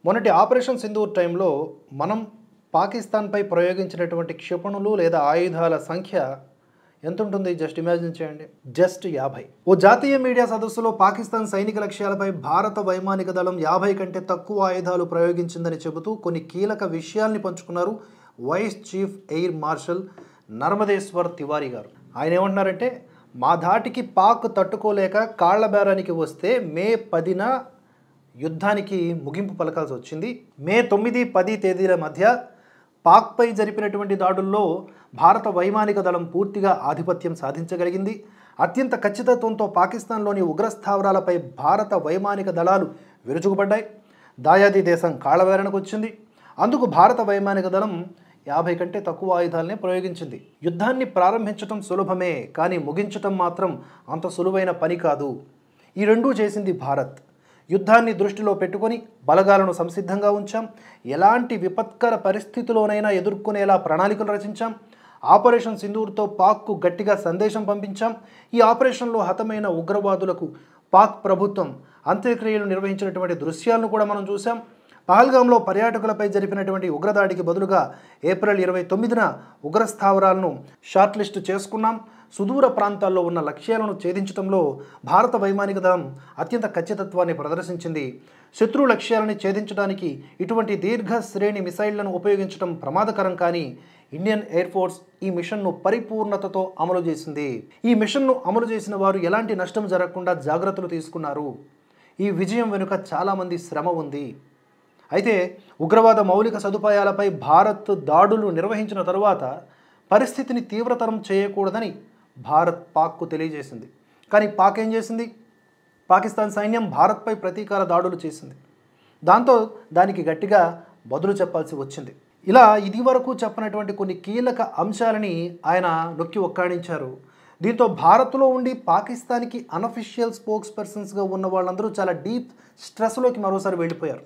మొన్నటి ఆపరేషన్ సింధూర్ టైంలో మనం పాకిస్తాన్పై ప్రయోగించినటువంటి క్షిపణులు లేదా ఆయుధాల సంఖ్య ఎంత ఉంటుంది? జస్ట్ ఇమాజిన్ చేయండి. జస్ట్ 50. ఓ జాతీయ మీడియా సదస్సులో పాకిస్తాన్ సైనిక లక్ష్యాలపై భారత వైమానిక దళం 50 కంటే తక్కువ ఆయుధాలు ప్రయోగించిందని చెబుతూ కొన్ని కీలక విషయాల్ని పంచుకున్నారు vice chief air marshal Narmadeshwar Tiwari గారు. ఆయన ఏమంటున్నారంటే, మా ధాటికి పాక్ తట్టుకోలేక కాళ్ల బేరానికి వస్తే మే 10న యుద్ధానికి ముగింపు పలకాల్సి వచ్చింది. మే 9, 10 తేదీల మధ్య పాక్పై జరిపినటువంటి దాడుల్లో భారత వైమానిక దళం పూర్తిగా ఆధిపత్యం సాధించగలిగింది. అత్యంత ఖచ్చితత్వంతో పాకిస్తాన్లోని ఉగ్రస్థావరాలపై భారత వైమానిక దళాలు విరుచుకుపడ్డాయి. దాయాది దేశం కాళ్లబేరానికి వచ్చింది. అందుకు భారత వైమానిక దళం 50 కంటే తక్కువ ఆయుధాలనే ప్రయోగించింది. యుద్ధాన్ని ప్రారంభించటం సులభమే, కానీ ముగించటం మాత్రం అంత సులువైన పని కాదు. ఈ రెండూ చేసింది భారత్. యుద్ధాన్ని దృష్టిలో పెట్టుకొని బలగాలను సంసిద్ధంగా ఉంచాం. ఎలాంటి విపత్కర పరిస్థితుల్లోనైనా ఎదుర్కొనేలా ప్రణాళికలు రచించాం. ఆపరేషన్ సింధూర్తో పాక్కు గట్టిగా సందేశం పంపించాం. ఈ ఆపరేషన్లో హతమైన ఉగ్రవాదులకు పాక్ ప్రభుత్వం అంత్యక్రియలు నిర్వహించినటువంటి దృశ్యాలను కూడా మనం చూసాం. పహల్గాంలో పర్యాటకులపై జరిపినటువంటి ఉగ్రదాడికి బదులుగా ఏప్రిల్ 29న ఉగ్రస్థావరాలను షార్ట్ లిస్ట్ చేసుకున్నాం. సుదూర ప్రాంతాల్లో ఉన్న లక్ష్యాలను ఛేదించడంలో భారత వైమానిక దళం అత్యంత ఖచ్చితత్వాన్ని ప్రదర్శించింది. శత్రు లక్ష్యాలని ఛేదించడానికి ఇటువంటి దీర్ఘ శ్రేణి మిసైళ్లను ఉపయోగించడం ప్రమాదకరం, కానీ ఇండియన్ ఎయిర్ ఫోర్స్ ఈ మిషన్ను పరిపూర్ణతతో అమలు చేసింది. ఈ మిషన్ను అమలు చేసిన వారు ఎలాంటి నష్టం జరగకుండా జాగ్రత్తలు తీసుకున్నారు. ఈ విజయం వెనుక చాలామంది శ్రమ ఉంది. అయితే ఉగ్రవాద మౌలిక సదుపాయాలపై భారత్ దాడులు నిర్వహించిన తరువాత పరిస్థితిని తీవ్రతరం చేయకూడదని భారత్ పాక్కు తెలియజేసింది. కానీ పాక్ ఏం చేసింది? పాకిస్తాన్ సైన్యం భారత్పై ప్రతీకార దాడులు చేసింది. దాంతో దానికి గట్టిగా బదులు చెప్పాల్సి వచ్చింది. ఇలా ఇదివరకు చెప్పినటువంటి కొన్ని కీలక అంశాలని ఆయన నొక్కి ఒక్కాడించారు. దీంతో భారత్లో ఉండి పాకిస్తాన్కి అనఫిషియల్ స్పోక్స్ పర్సన్స్గా ఉన్న వాళ్ళందరూ చాలా డీప్ స్ట్రెస్లోకి మరోసారి వెళ్ళిపోయారు.